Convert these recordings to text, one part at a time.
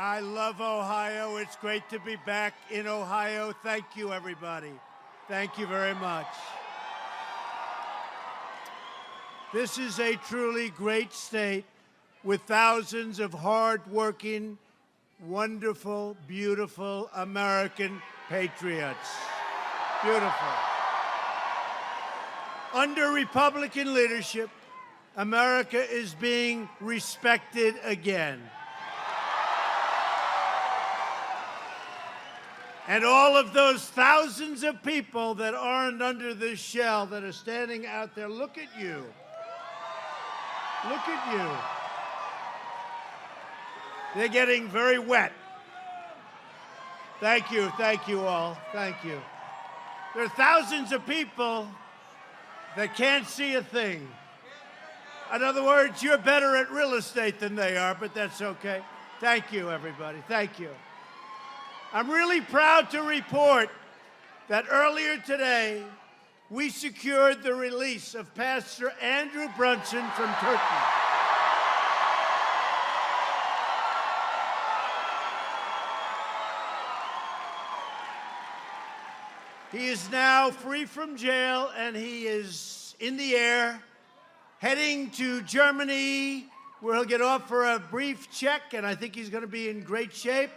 I love Ohio. It's great to be back in Ohio. Thank you, everybody. Thank you very much. This is a truly great state with thousands of hard-working, wonderful, beautiful American patriots. Beautiful. Under Republican leadership, America is being respected again. And all of those thousands of people that aren't under this shell that are standing out there, look at you. Look at you. They're getting very wet. Thank you all, thank you. There are thousands of people that can't see a thing. In other words, you're better at real estate than they are, but that's okay. Thank you, everybody, thank you. I'm really proud to report that earlier today, we secured the release of Pastor Andrew Brunson from Turkey. He is now free from jail, and he is in the air, heading to Germany, where he'll get off for a brief check, and I think he's going to be in great shape.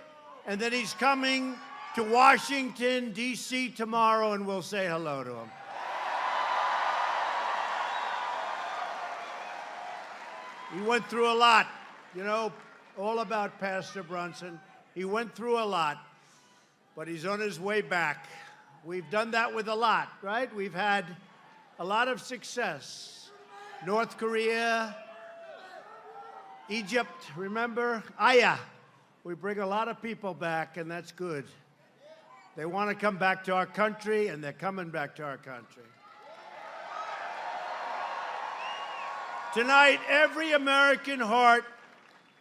And then he's coming to Washington, D.C. tomorrow, and we'll say hello to him. He went through a lot, you know, all about Pastor Brunson. He went through a lot, but he's on his way back. We've done that with a lot, right? We've had a lot of success. North Korea, Egypt, remember? Aya. We bring a lot of people back, and that's good. They want to come back to our country, and they're coming back to our country. Tonight, every American heart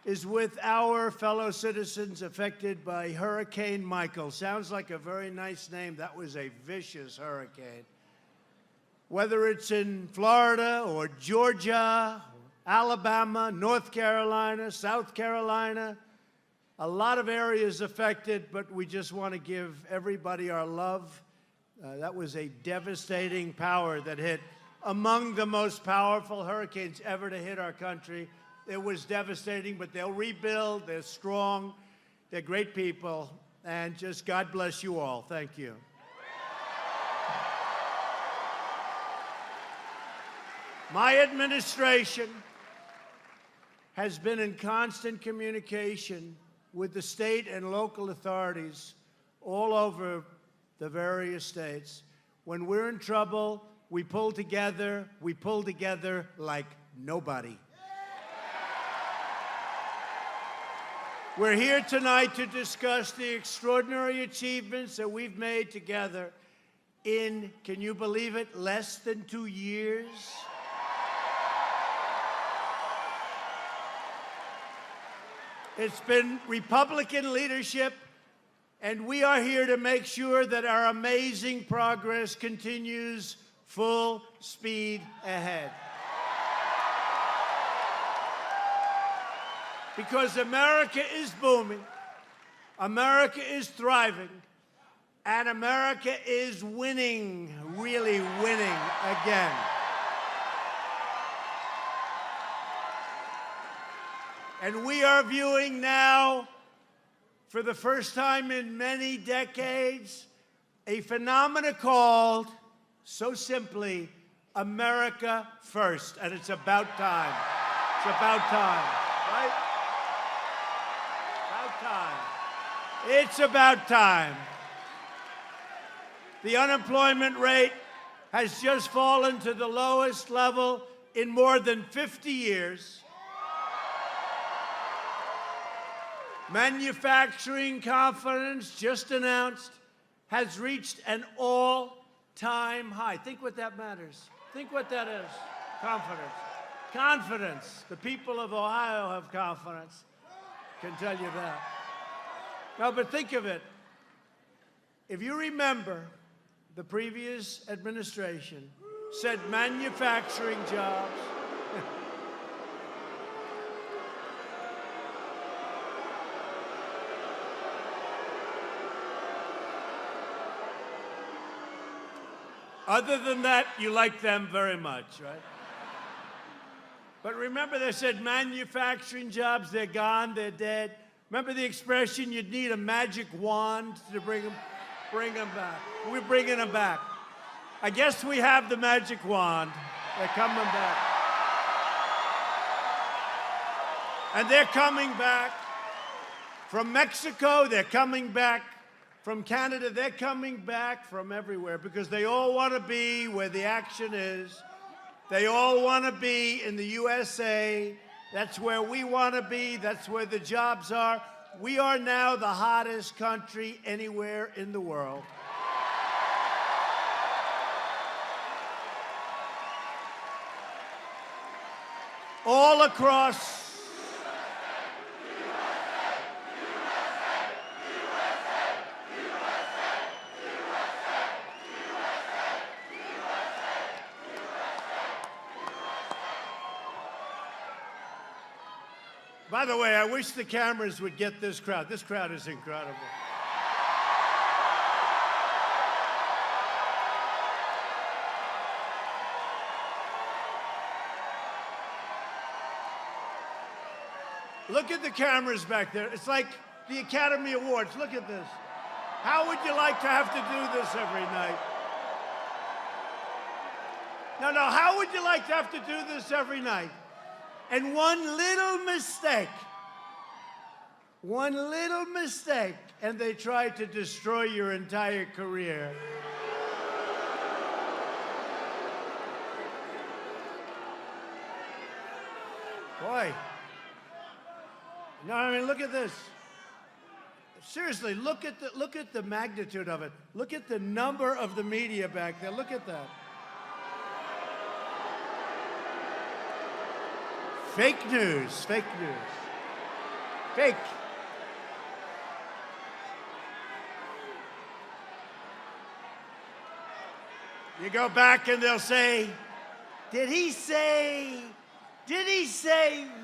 is with our fellow citizens affected by Hurricane Michael. Sounds like a very nice name. That was a vicious hurricane. Whether it's in Florida or Georgia, Alabama, North Carolina, South Carolina, a lot of areas affected, but we just want to give everybody our love. That was a devastating power that hit among the most powerful hurricanes ever to hit our country. It was devastating, but they'll rebuild. They're strong. They're great people. And just God bless you all. Thank you. My administration has been in constant communication with the state and local authorities all over the various states. When we're in trouble, we pull together like nobody. We're here tonight to discuss the extraordinary achievements that we've made together in, can you believe it, less than 2 years? It's been Republican leadership, and we are here to make sure that our amazing progress continues full speed ahead. Because America is booming, America is thriving, and America is winning, really winning again. And we are viewing now, for the first time in many decades, a phenomenon called, so simply, America First. And it's about time. It's about time, right? About time. It's about time. The unemployment rate has just fallen to the lowest level in more than 50 years. Manufacturing confidence, just announced, has reached an all-time high. Think what that matters. Think what that is. Confidence. Confidence. The people of Ohio have confidence. I can tell you that. No, but think of it. If you remember, the previous administration said manufacturing jobs. Other than that, you like them very much, right? But remember, they said manufacturing jobs, they're gone, they're dead. Remember the expression, you'd need a magic wand to bring them back. We're bringing them back. I guess we have the magic wand. They're coming back. And they're coming back. From Mexico, they're coming back. From Canada, they're coming back from everywhere because they all want to be where the action is. They all want to be in the USA. That's where we want to be. That's where the jobs are. We are now the hottest country anywhere in the world. All across. By the way, I wish the cameras would get this crowd. This crowd is incredible. Look at the cameras back there. It's like the Academy Awards. Look at this. How would you like to have to do this every night? No, how would you like to have to do this every night? And one little mistake, and they try to destroy your entire career. Boy. No, I mean, look at this. Seriously, look at the magnitude of it. Look at the number of the media back there. Look at that. Fake news, fake news. Fake. You go back and they'll say, did he say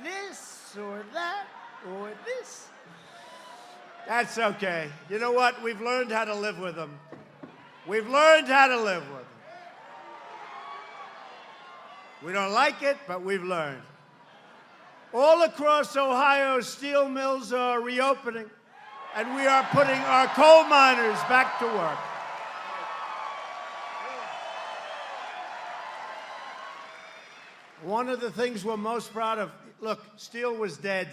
this or that or this? That's okay. You know what? We've learned how to live with them. We've learned how to live with them. We don't like it, but we've learned. All across Ohio, steel mills are reopening, and we are putting our coal miners back to work. One of the things we're most proud of, look, steel was dead.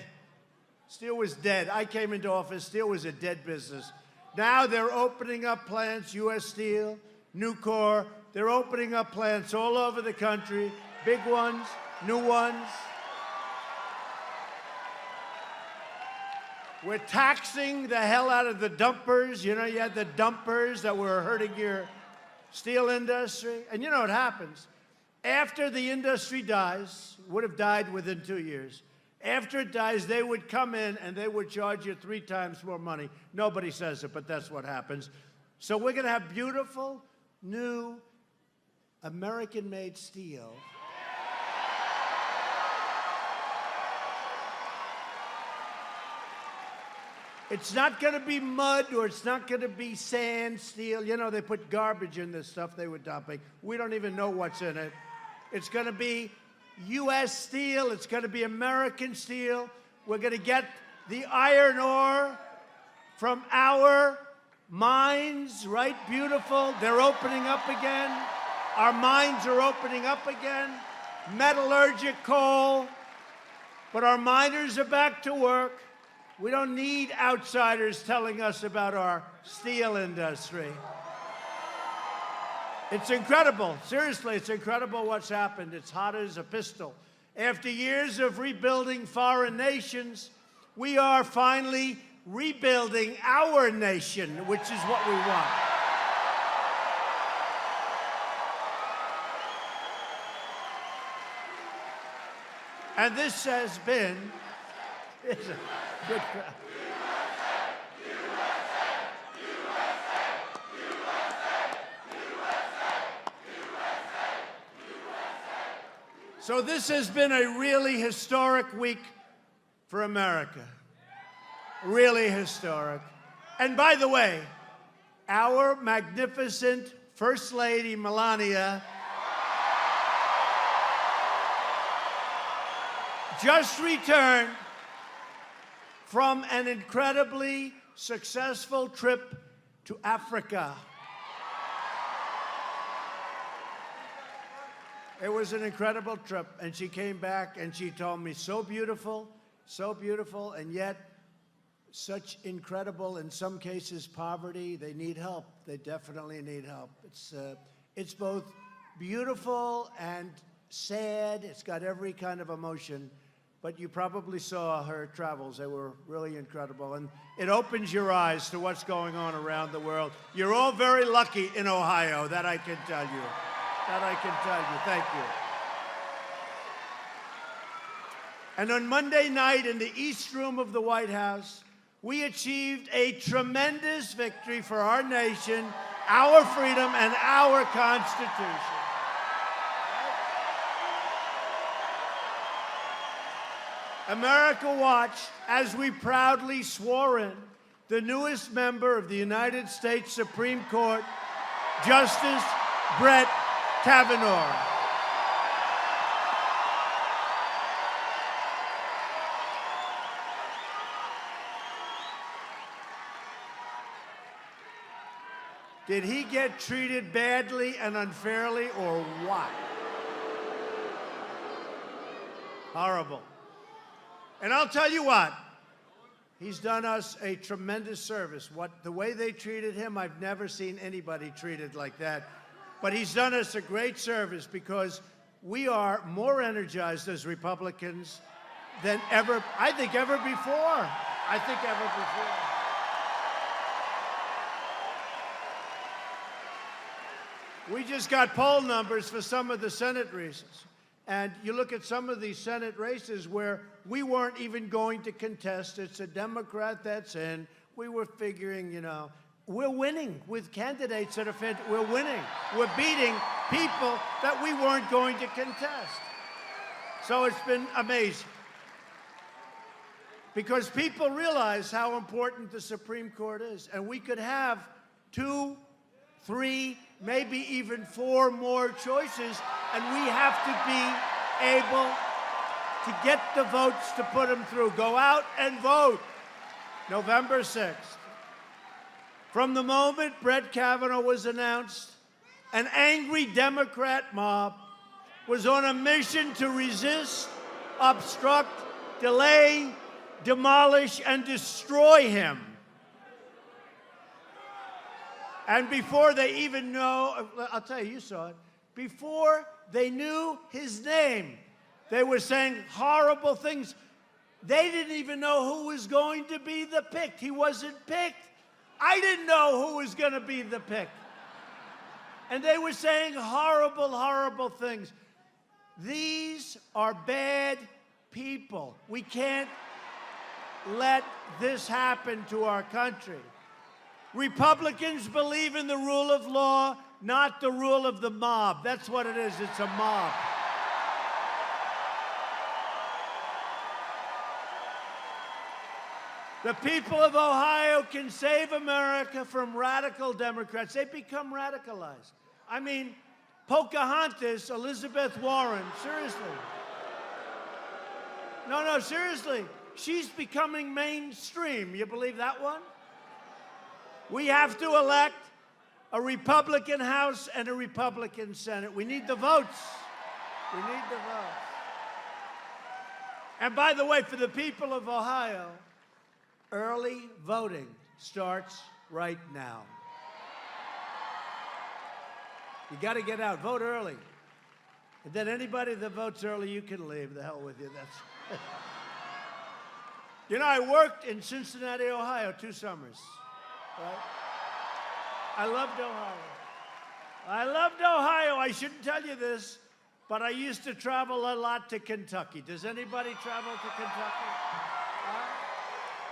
Steel was dead. I came into office, steel was a dead business. Now they're opening up plants, U.S. Steel, Nucor, they're opening up plants all over the country, big ones, new ones. We're taxing the hell out of the dumpers. You know, you had the dumpers that were hurting your steel industry. And you know what happens? After the industry dies, would have died within 2 years. After it dies, they would come in and they would charge you 3 times more money. Nobody says it, but that's what happens. So we're going to have beautiful, new, American-made steel. It's not going to be mud or it's not going to be sand, steel. You know, they put garbage in this stuff they were dumping. We don't even know what's in it. It's going to be U.S. steel. It's going to be American steel. We're going to get the iron ore from our mines, right? Beautiful. They're opening up again. Our mines are opening up again. Metallurgic coal. But our miners are back to work. We don't need outsiders telling us about our steel industry. It's incredible. Seriously, it's incredible what's happened. It's hot as a pistol. After years of rebuilding foreign nations, we are finally rebuilding our nation, which is what we want. And this has been... It's a good crowd. So this has been a really historic week for America. Really historic. And by the way, our magnificent First Lady Melania just returned from an incredibly successful trip to Africa. It was an incredible trip, and she came back and she told me, so beautiful, and yet such incredible, in some cases, poverty. They need help. They definitely need help. It's both beautiful and sad. It's got every kind of emotion. But you probably saw her travels. They were really incredible. And it opens your eyes to what's going on around the world. You're all very lucky in Ohio, that I can tell you. That I can tell you. Thank you. And on Monday night in the East Room of the White House, we achieved a tremendous victory for our nation, our freedom, and our Constitution. America watched as we proudly swore in the newest member of the United States Supreme Court, Justice Brett Kavanaugh. Did he get treated badly and unfairly, or what? Horrible. And I'll tell you what, he's done us a tremendous service. The way they treated him, I've never seen anybody treated like that. But he's done us a great service because we are more energized as Republicans than ever, I think ever before. We just got poll numbers for some of the Senate races. And you look at some of these Senate races where we weren't even going to contest. It's a Democrat that's in. We were figuring, we're winning with candidates that are we're winning. We're beating people that we weren't going to contest. So it's been amazing. Because people realize how important the Supreme Court is. And we could have 2, 3, maybe even 4 more choices, and we have to be able to get the votes to put them through. Go out and vote November 6th. From the moment Brett Kavanaugh was announced, an angry Democrat mob was on a mission to resist, obstruct, delay, demolish, and destroy him. And before they even know, I'll tell you, you saw it, before they knew his name, they were saying horrible things. They didn't even know who was going to be the pick. He wasn't picked. I didn't know who was going to be the pick. And they were saying horrible, horrible things. These are bad people. We can't let this happen to our country. Republicans believe in the rule of law, not the rule of the mob. That's what it is. It's a mob. The people of Ohio can save America from radical Democrats. They become radicalized. I mean, Pocahontas, Elizabeth Warren, seriously. No, seriously. She's becoming mainstream. You believe that one? We have to elect a Republican House and a Republican Senate. We need the votes. We need the votes. And by the way, for the people of Ohio, early voting starts right now. You got to get out. Vote early. And then anybody that votes early, you can leave. The hell with you. That's. I worked in Cincinnati, Ohio, 2 summers. Right? I loved Ohio. I shouldn't tell you this, but I used to travel a lot to Kentucky. Does anybody travel to Kentucky?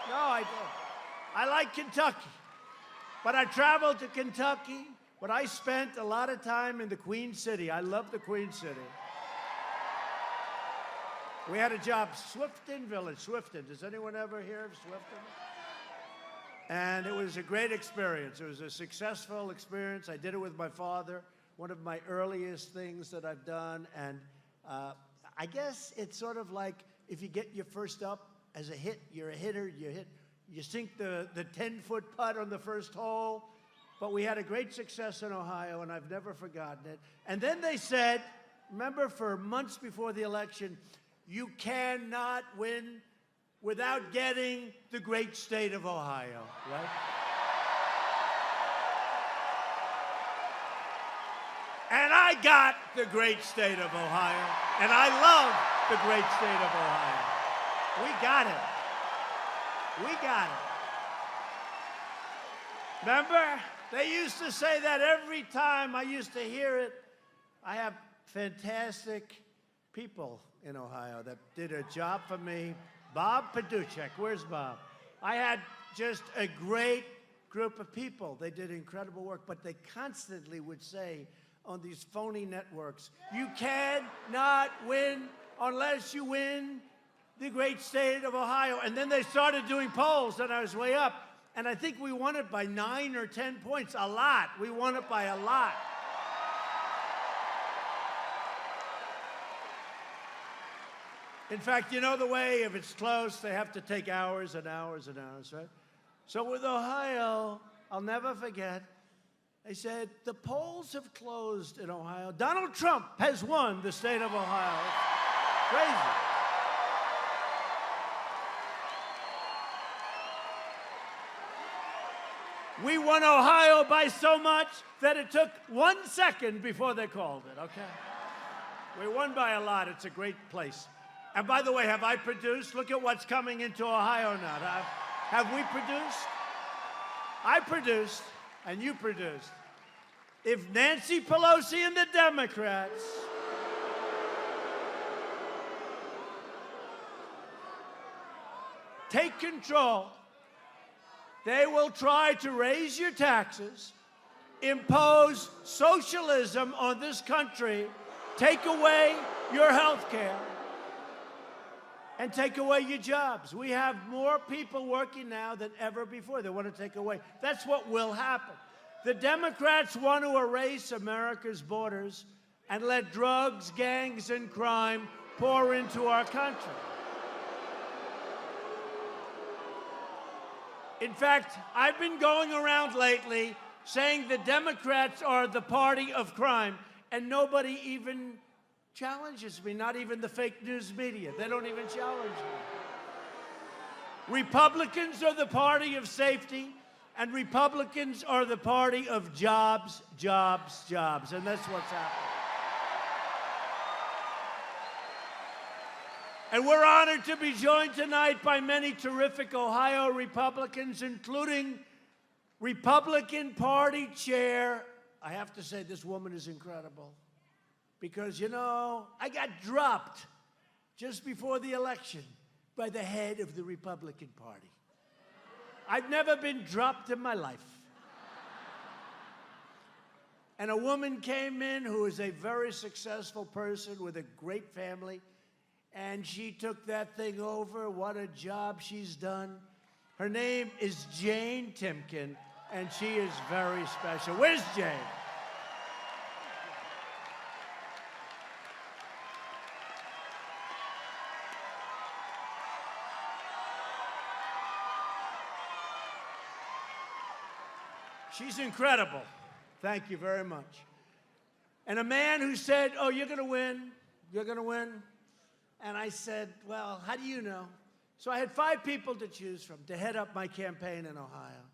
No, I don't. I like Kentucky. But I traveled to Kentucky, but I spent a lot of time in the Queen City. I love the Queen City. We had a job, Swifton Village, Swifton. Does anyone ever hear of Swifton? And it was a great experience. It was a successful experience. I did it with my father, one of my earliest things that I've done. And I guess it's sort of like if you get your first up as a hit, you're a hitter, you sink the 10-foot putt on the first hole. But we had a great success in Ohio, and I've never forgotten it. And then they said, remember, for months before the election, you cannot win without getting the great state of Ohio, right? And I got the great state of Ohio, and I love the great state of Ohio. We got it. We got it. Remember? They used to say that every time I used to hear it. I have fantastic people in Ohio that did a job for me. Bob Paduchek, where's Bob? I had just a great group of people. They did incredible work, but they constantly would say on these phony networks, you cannot win unless you win the great state of Ohio. And then they started doing polls, and I was way up. And I think we won it by 9 or 10 points, a lot. We won it by a lot. In fact, you know the way, if it's close, they have to take hours and hours and hours, right? So with Ohio, I'll never forget, they said, the polls have closed in Ohio. Donald Trump has won the state of Ohio. Crazy. We won Ohio by so much that it took 1 second before they called it, okay? We won by a lot. It's a great place. And by the way, have I produced? Look at what's coming into Ohio now. Have we produced? I produced, and you produced. If Nancy Pelosi and the Democrats take control, they will try to raise your taxes, impose socialism on this country, take away your health care, and take away your jobs. We have more people working now than ever before. They want to take away. That's what will happen. The Democrats want to erase America's borders and let drugs, gangs, and crime pour into our country. In fact, I've been going around lately saying the Democrats are the party of crime, and nobody even challenges me, not even the fake news media. They don't even challenge me. Republicans are the party of safety, and Republicans are the party of jobs, jobs, jobs, and that's what's happening. And we're honored to be joined tonight by many terrific Ohio Republicans, including Republican Party Chair. I have to say, this woman is incredible. Because, you know, I got dropped just before the election by the head of the Republican Party. I've never been dropped in my life. And a woman came in who is a very successful person with a great family, and she took that thing over. What a job she's done. Her name is Jane Timken, and she is very special. Where's Jane? She's incredible. Thank you very much. And a man who said, oh, you're going to win. You're going to win. And I said, well, how do you know? So I had 5 people to choose from to head up my campaign in Ohio.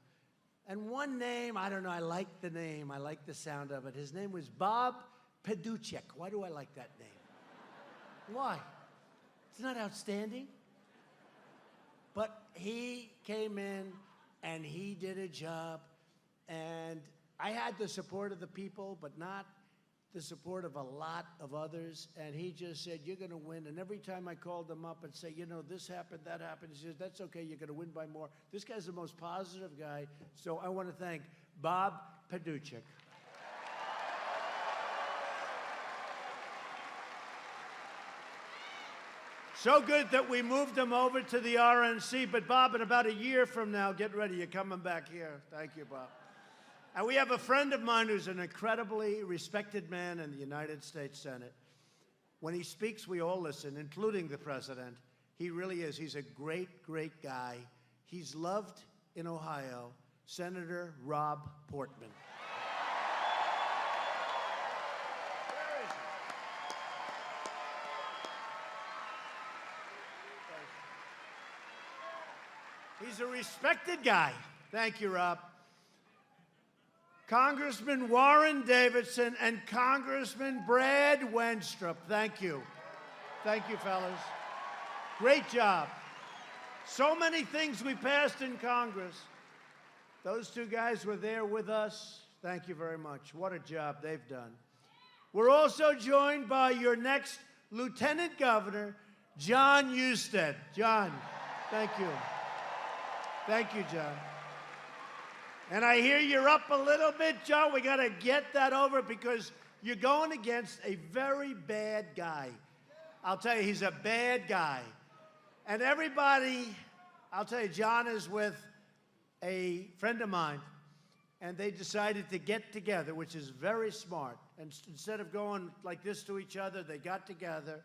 And one name, I don't know, I like the name. I like the sound of it. His name was Bob Paduchek. Why do I like that name? Why? It's not outstanding. But he came in and he did a job. And I had the support of the people, but not the support of a lot of others. And he just said, you're going to win. And every time I called him up and say, you know, this happened, that happened, he says, that's okay, you're going to win by more. This guy's the most positive guy. So I want to thank Bob Paduchek. So good that we moved him over to the RNC. But, Bob, in about a year from now, get ready. You're coming back here. Thank you, Bob. And we have a friend of mine who's an incredibly respected man in the United States Senate. When he speaks, we all listen, including the president. He really is. He's a great, great guy. He's loved in Ohio, Senator Rob Portman. He's a respected guy. Thank you, Rob. Congressman Warren Davidson and Congressman Brad Wenstrup. Thank you. Thank you, fellas. Great job. So many things we passed in Congress. Those two guys were there with us. Thank you very much. What a job they've done. We're also joined by your next Lieutenant Governor, John Husted. John, thank you. Thank you, John. And I hear you're up a little bit, John. We got to get that over because you're going against a very bad guy. I'll tell you, he's a bad guy. And everybody, I'll tell you, John is with a friend of mine, and they decided to get together, which is very smart. And instead of going like this to each other, they got together.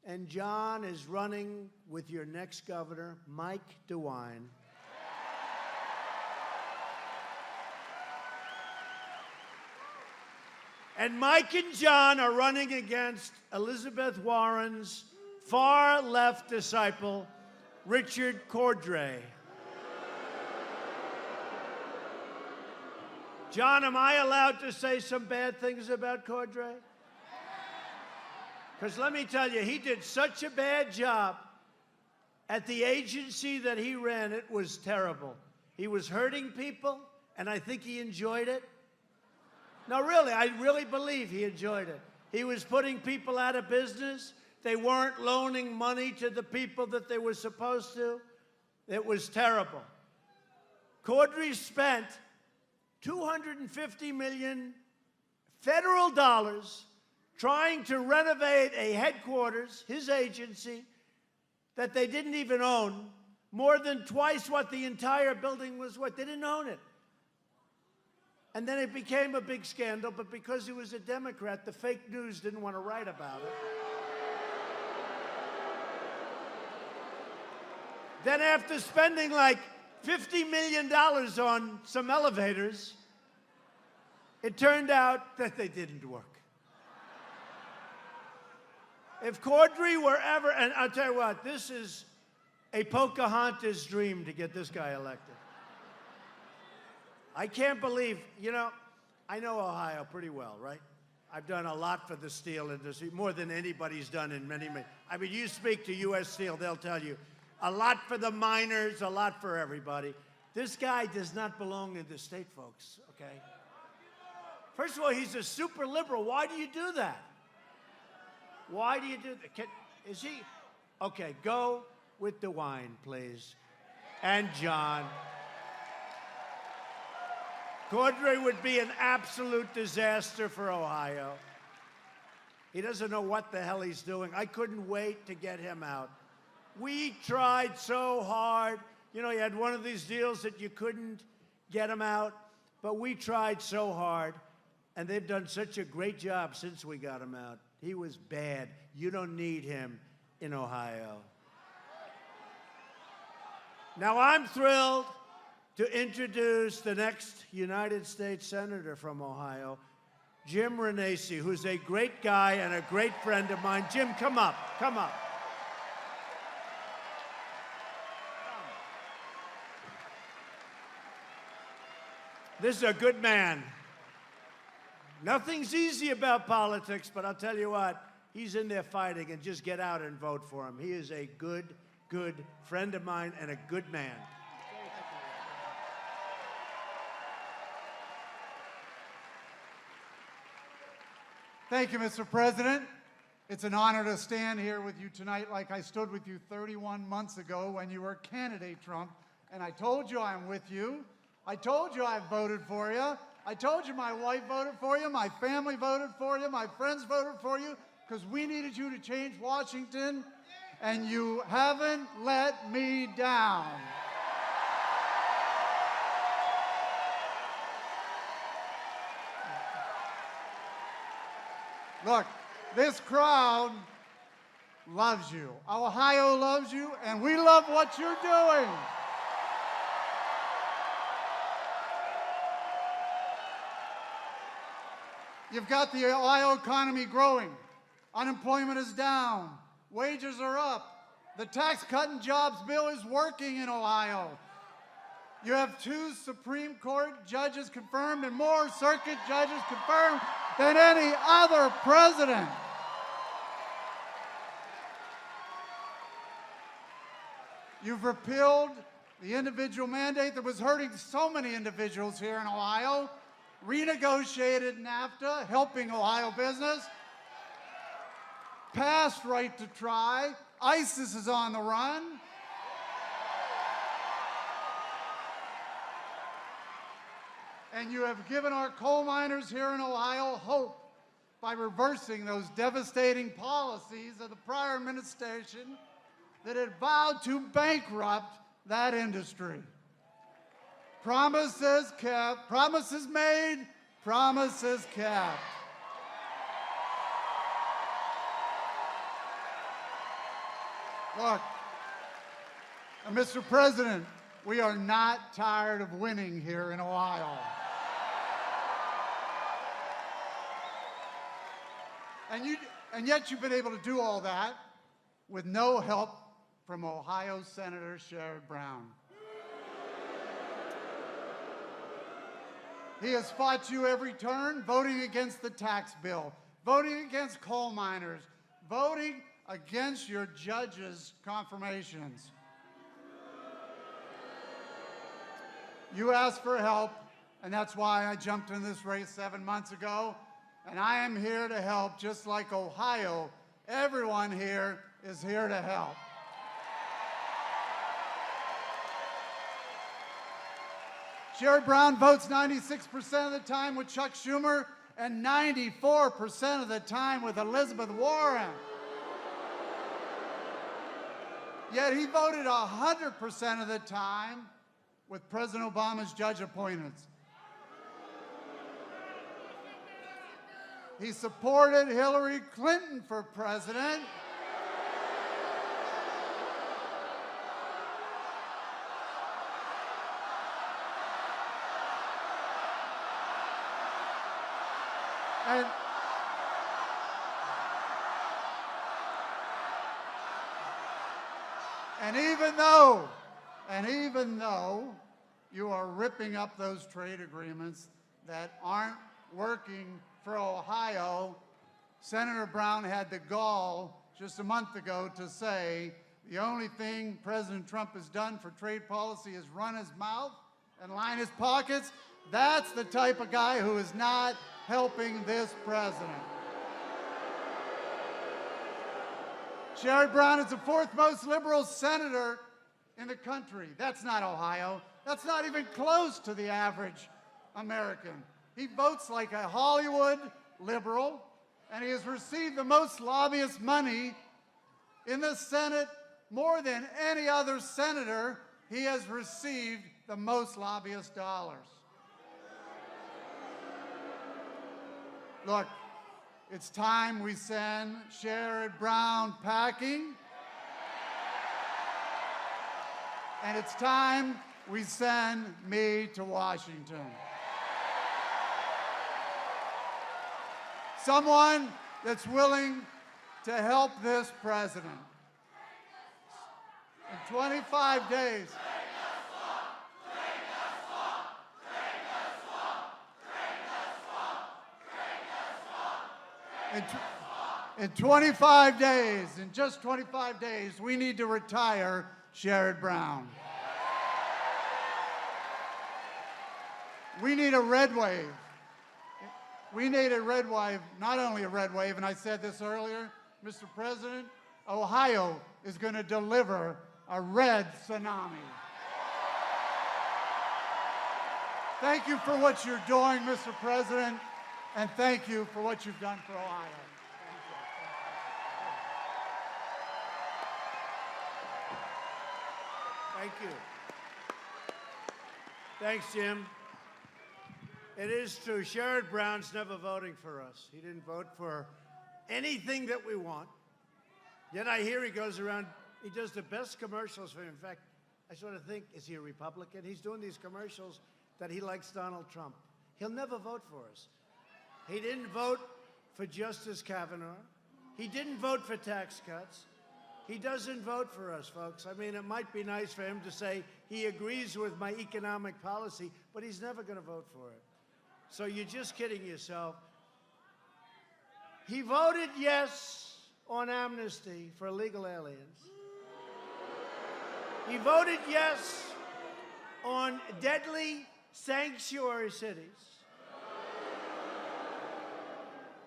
And John is running with your next governor, Mike DeWine. And Mike and John are running against Elizabeth Warren's far-left disciple, Richard Cordray. John, am I allowed to say some bad things about Cordray? Because let me tell you, he did such a bad job at the agency that he ran. It was terrible. He was hurting people, and I think he enjoyed it. No, really, I really believe he enjoyed it. He was putting people out of business. They weren't loaning money to the people that they were supposed to. It was terrible. Cordray spent $250 million federal dollars trying to renovate a headquarters, his agency, that they didn't even own, more than twice what the entire building was worth. They didn't own it. And then it became a big scandal, but because he was a Democrat, the fake news didn't want to write about it. Then after spending like $50 million on some elevators, it turned out that they didn't work. If Cordray were ever, and I'll tell you what, this is a Pocahontas dream to get this guy elected. I can't believe, you know, I know Ohio pretty well, right? I've done a lot for the steel industry, more than anybody's done in many. I mean, you speak to U.S. Steel, they'll tell you, a lot for the miners, a lot for everybody. This guy does not belong in the state, folks, okay? First of all, he's a super liberal. Why do you do that? Why do you do that? Is he? Okay, go with DeWine, please. And John. Cordray would be an absolute disaster for Ohio. He doesn't know what the hell he's doing. I couldn't wait to get him out. We tried so hard. You know, you had one of these deals that you couldn't get him out, but we tried so hard, and they've done such a great job since we got him out. He was bad. You don't need him in Ohio. Now, I'm thrilled to introduce the next United States Senator from Ohio, Jim Renacci, who's a great guy and a great friend of mine. Jim, come up, come up. This is a good man. Nothing's easy about politics, but I'll tell you what, he's in there fighting, and just get out and vote for him. He is a good, good friend of mine and a good man. Thank you, Mr. President. It's an honor to stand here with you tonight like I stood with you 31 months ago when you were candidate Trump, and I told you I'm with you. I told you I voted for you. I told you my wife voted for you, my family voted for you, my friends voted for you, because we needed you to change Washington. and you haven't let me down. Look, this crowd loves you. Ohio loves you, and we love what you're doing. You've got the Ohio economy growing. Unemployment is down. Wages are up. The tax cut and jobs bill is working in Ohio. You have 2 Supreme Court judges confirmed and more circuit judges confirmed than any other president. You've repealed the individual mandate that was hurting so many individuals here in Ohio, renegotiated NAFTA, helping Ohio business, passed right to try. ISIS is on the run. And you have given our coal miners here in Ohio hope by reversing those devastating policies of the prior administration that had vowed to bankrupt that industry. Promises kept, promises made, promises kept. Look, Mr. President, we are not tired of winning here in Ohio. And yet you've been able to do all that with no help from Ohio Senator Sherrod Brown. He has fought you every turn, voting against the tax bill, voting against coal miners, voting against your judges' confirmations. You asked for help, and that's why I jumped in this race 7 months ago. And I am here to help, just like Ohio. Everyone here is here to help. Sherrod Brown votes 96% of the time with Chuck Schumer and 94% of the time with Elizabeth Warren. Yet he voted 100% of the time with President Obama's judge appointments. He supported Hillary Clinton for president. And even though you are ripping up those trade agreements that aren't working for Ohio, Senator Brown had the gall just a month ago to say the only thing President Trump has done for trade policy is run his mouth and line his pockets. That's the type of guy who is not helping this president. Sherrod Brown is the 4th most liberal senator in the country. That's not Ohio. That's not even close to the average American. He votes like a Hollywood liberal, and he has received the most lobbyist money in the Senate. More than any other senator, he has received the most lobbyist dollars. Look, it's time we send Sherrod Brown packing, and it's time we send me to Washington. Someone that's willing to help this president. In 25 days. In 25 days, in just 25 days, we need to retire Sherrod Brown. We need a red wave. We need a red wave, not only a red wave, and I said this earlier, Mr. President, Ohio is going to deliver a red tsunami. Thank you for what you're doing, Mr. President, and thank you for what you've done for Ohio. Thank you. Thank you. Thanks, Jim. It is true. Sherrod Brown's never voting for us. He didn't vote for anything that we want. Yet I hear he goes around, he does the best commercials for him. In fact, I sort of think, is he a Republican? He's doing these commercials that he likes Donald Trump. He'll never vote for us. He didn't vote for Justice Kavanaugh. He didn't vote for tax cuts. He doesn't vote for us, folks. I mean, it might be nice for him to say he agrees with my economic policy, but he's never going to vote for it. So you're just kidding yourself. He voted yes on amnesty for illegal aliens. He voted yes on deadly sanctuary cities.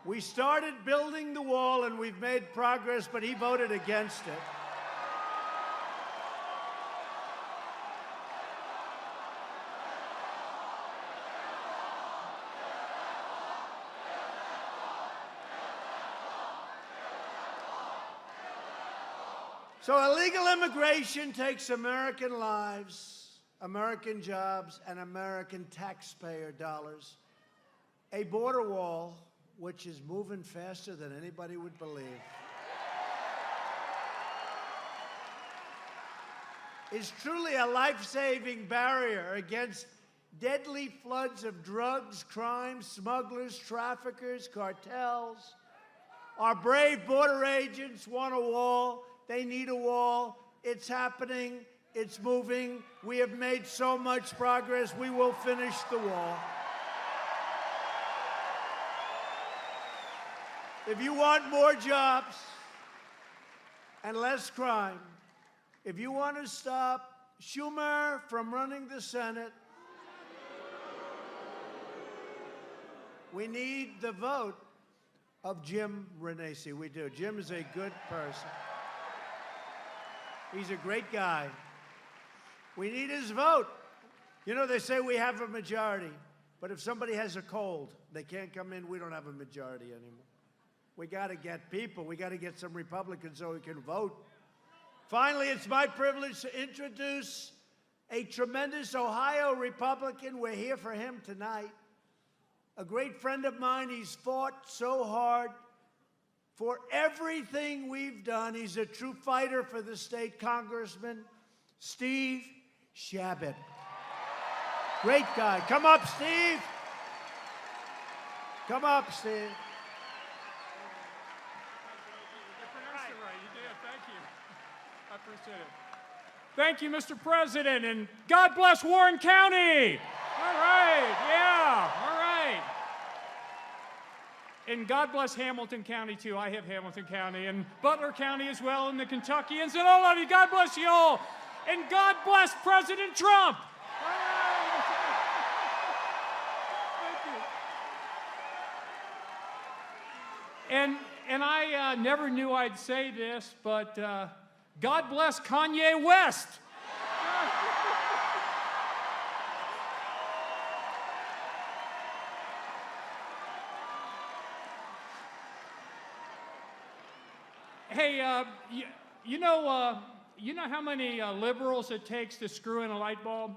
We started building the wall and we've made progress, but he voted against it. So illegal immigration takes American lives, American jobs, and American taxpayer dollars. A border wall, which is moving faster than anybody would believe, is truly a life-saving barrier against deadly floods of drugs, crime, smugglers, traffickers, cartels. Our brave border agents want a wall. They need a wall. It's happening. It's moving. We have made so much progress. We will finish the wall. If you want more jobs and less crime, if you want to stop Schumer from running the Senate, we need the vote of Jim Renacci. We do. Jim is a good person. He's a great guy. We need his vote. You know, they say we have a majority, but if somebody has a cold, they can't come in, we don't have a majority anymore. We got to get people. We got to get some Republicans so we can vote. Finally, it's my privilege to introduce a tremendous Ohio Republican. We're here for him tonight. A great friend of mine. He's fought so hard for everything we've done. He's a true fighter for the state, Congressman Steve Chabot. Great guy. Come up, Steve. Come up, Steve. I appreciate it. Thank you, Mr. President, and God bless Warren County. All right, yeah, all right. And God bless Hamilton County, too. I have Hamilton County, and Butler County as well, and the Kentuckians, and all of you. God bless you all. And God bless President Trump. All right. Thank you. And I never knew I'd say this, but God bless Kanye West. Hey, you know how many liberals it takes to screw in a light bulb?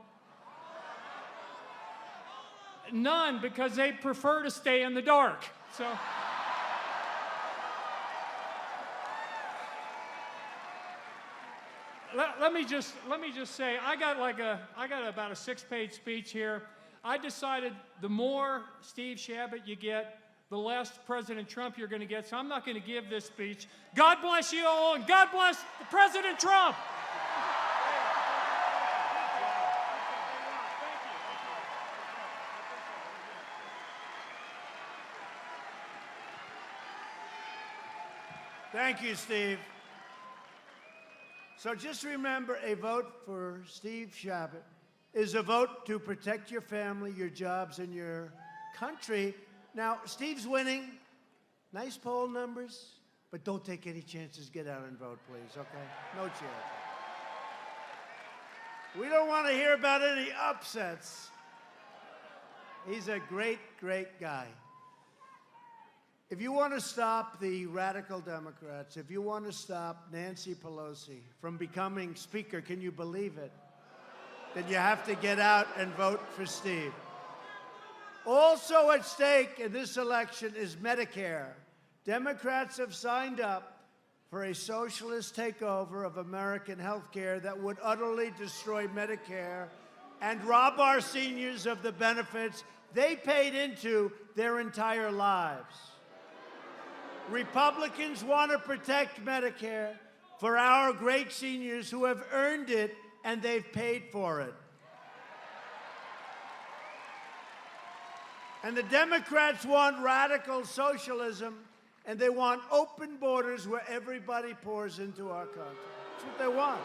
None, because they prefer to stay in the dark. So. Let me just say, I got about a 6-page speech here. I decided the more Steve Chabot you get, the less President Trump you're going to get. So I'm not going to give this speech. God bless you all, and God bless President Trump. Thank you, Steve. So just remember, a vote for Steve Chabot is a vote to protect your family, your jobs, and your country. Now, Steve's winning. Nice poll numbers, but don't take any chances. Get out and vote, please, okay? No chance. We don't want to hear about any upsets. He's a great, great guy. If you want to stop the radical Democrats, if you want to stop Nancy Pelosi from becoming Speaker, can you believe it? then you have to get out and vote for Steve. Also at stake in this election is Medicare. Democrats have signed up for a socialist takeover of American health care that would utterly destroy Medicare and rob our seniors of the benefits they paid into their entire lives. Republicans want to protect Medicare for our great seniors who have earned it and they've paid for it. And the Democrats want radical socialism, and they want open borders where everybody pours into our country. That's what they want.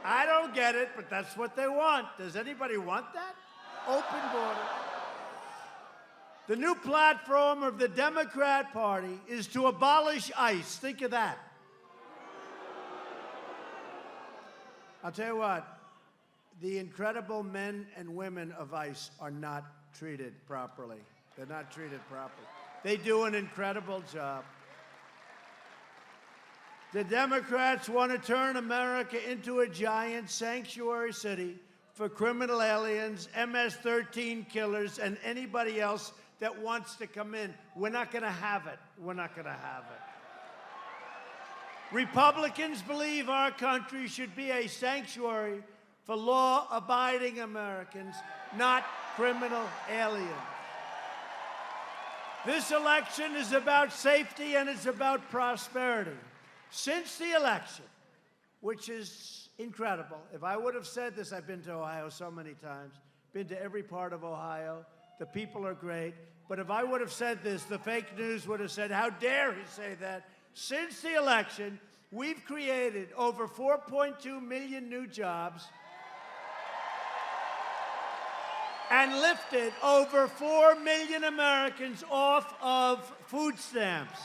I don't get it, but that's what they want. Does anybody want that? Open borders. The new platform of the Democrat Party is to abolish ICE. Think of that. I'll tell you what, the incredible men and women of ICE are not treated properly. They're not treated properly. They do an incredible job. The Democrats want to turn America into a giant sanctuary city for criminal aliens, MS-13 killers, and anybody else that wants to come in. We're not going to have it. We're not going to have it. Republicans believe our country should be a sanctuary for law-abiding Americans, not criminal aliens. This election is about safety and it's about prosperity. Since the election, which is incredible, if I would have said this, I've been to Ohio so many times, been to every part of Ohio, the people are great, but if I would have said this, the fake news would have said, how dare he say that? Since the election, we've created over 4.2 million new jobs and lifted over 4 million Americans off of food stamps.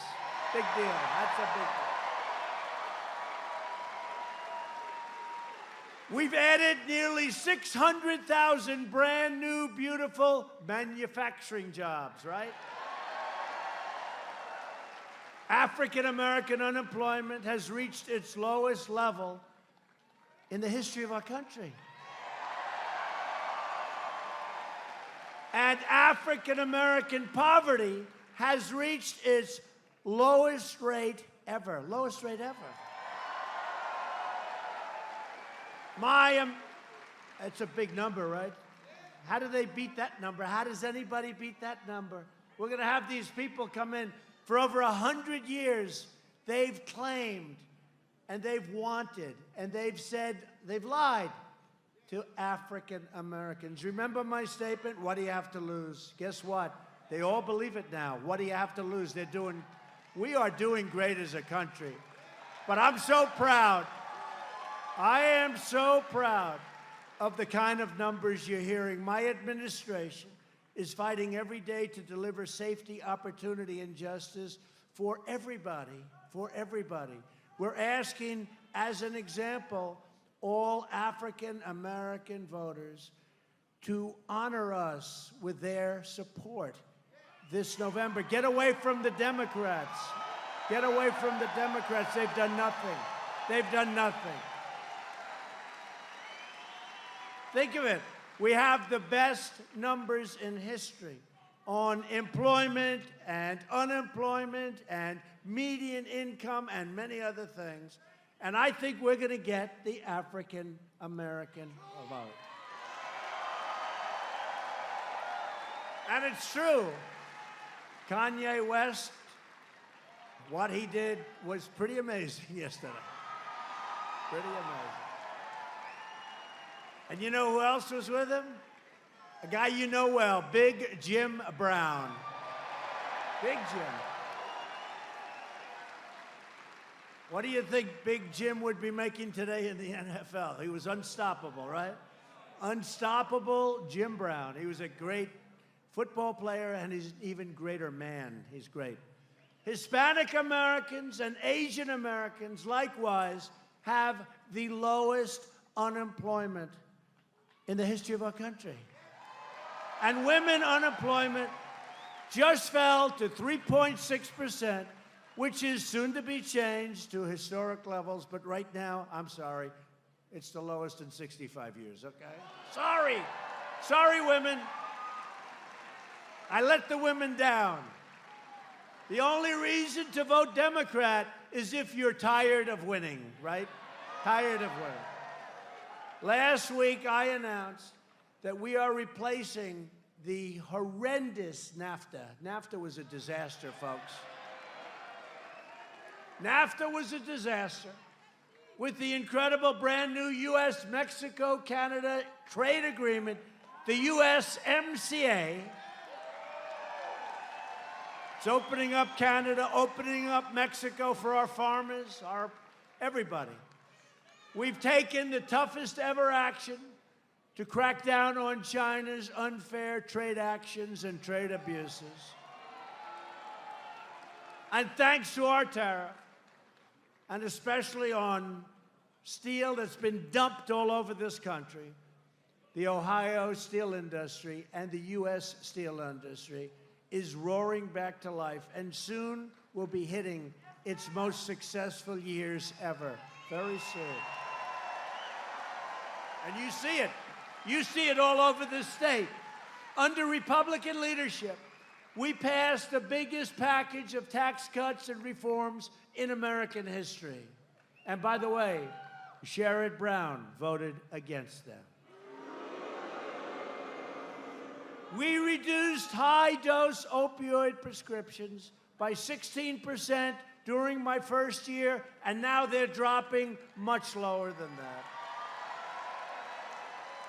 Big deal. That's a big deal. We've added nearly 600,000 brand new, beautiful manufacturing jobs, right? African-American unemployment has reached its lowest level in the history of our country. And African-American poverty has reached its lowest rate ever. Lowest rate ever. It's a big number, right? How do they beat that number? How does anybody beat that number? We're going to have these people come in. For over 100 years, they've claimed and they've wanted and they've said, they've lied to African Americans. Remember my statement, what do you have to lose? Guess what? They all believe it now. What do you have to lose? We are doing great as a country. But I'm so proud. I am so proud of the kind of numbers you're hearing. My administration is fighting every day to deliver safety, opportunity, and justice for everybody, for everybody. We're asking, as an example, all African-American voters to honor us with their support this November. Get away from the Democrats. Get away from the Democrats. They've done nothing. They've done nothing. Think of it. We have the best numbers in history on employment and unemployment and median income and many other things. And I think we're going to get the African-American vote. And it's true. Kanye West, what he did was pretty amazing yesterday. Pretty amazing. And you know who else was with him? A guy you know well, Big Jim Brown. Big Jim. What do you think Big Jim would be making today in the NFL? He was unstoppable, right? Unstoppable Jim Brown. He was a great football player, and he's an even greater man. He's great. Hispanic Americans and Asian Americans, likewise, have the lowest unemployment in the history of our country. And women unemployment just fell to 3.6%, which is soon to be changed to historic levels. But right now, I'm sorry, It's the lowest in 65 years, okay? Sorry. Sorry, women. I let the women down. The only reason to vote Democrat is if you're tired of winning, right? Tired of winning. Last week, I announced that we are replacing the horrendous NAFTA. NAFTA was a disaster, folks. NAFTA was a disaster with the incredible brand new U.S.-Mexico-Canada trade agreement, the USMCA. It's opening up Canada, opening up Mexico for our farmers, everybody. We've taken the toughest ever action to crack down on China's unfair trade actions and trade abuses. And thanks to our tariff, and especially on steel that's been dumped all over this country, the Ohio steel industry and the U.S. steel industry is roaring back to life and soon will be hitting its most successful years ever, very soon. And you see it. You see it all over the state. Under Republican leadership, we passed the biggest package of tax cuts and reforms in American history. And by the way, Sherrod Brown voted against them. We reduced high-dose opioid prescriptions by 16% during my first year, and now they're dropping much lower than that.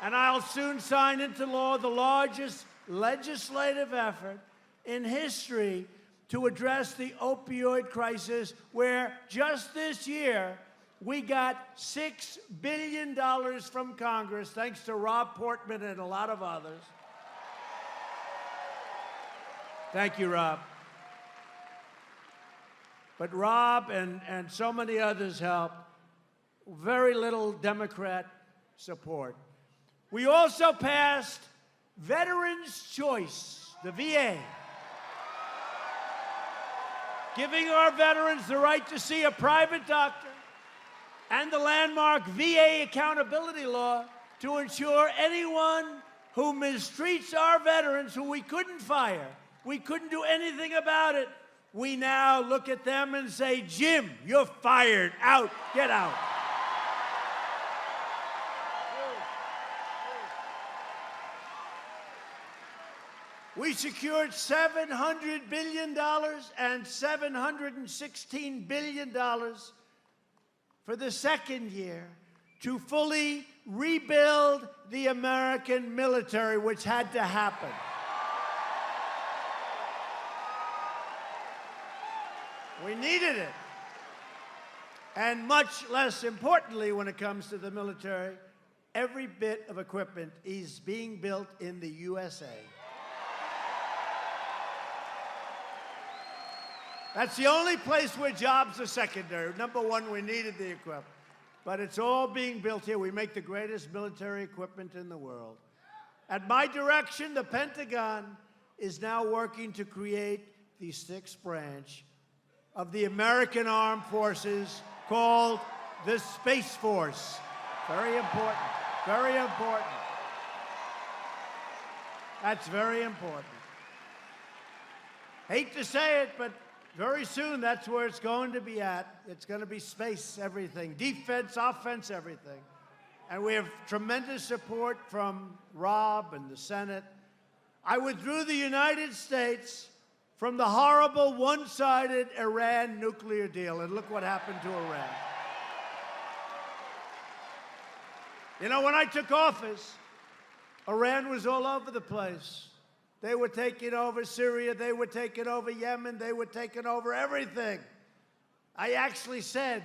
And I'll soon sign into law the largest legislative effort in history to address the opioid crisis, where just this year, we got $6 billion from Congress, thanks to Rob Portman and a lot of others. Thank you, Rob. But Rob and so many others helped. Very little Democrat support. We also passed Veterans' Choice, the VA, giving our veterans the right to see a private doctor, and the landmark VA accountability law to ensure anyone who mistreats our veterans, who we couldn't fire, we couldn't do anything about it, we now look at them and say, Jim, you're fired, out, get out. We secured $700 billion and $716 billion for the second year to fully rebuild the American military, which had to happen. We needed it. And much less importantly, when it comes to the military, every bit of equipment is being built in the USA. That's the only place where jobs are secondary. Number one, we needed the equipment. But it's all being built here. We make the greatest military equipment in the world. At my direction, the Pentagon is now working to create the sixth branch of the American Armed Forces called the Space Force. Very important. Very important. That's very important. Hate to say it, but very soon that's where it's going to be at. It's going to be space, everything. Defense, offense, everything. And we have tremendous support from Rob and the Senate. I withdrew the United States from the horrible one-sided Iran nuclear deal, and look what happened to Iran. You know, when I took office, Iran was all over the place. They were taking over Syria, they were taking over Yemen, they were taking over everything. I actually said,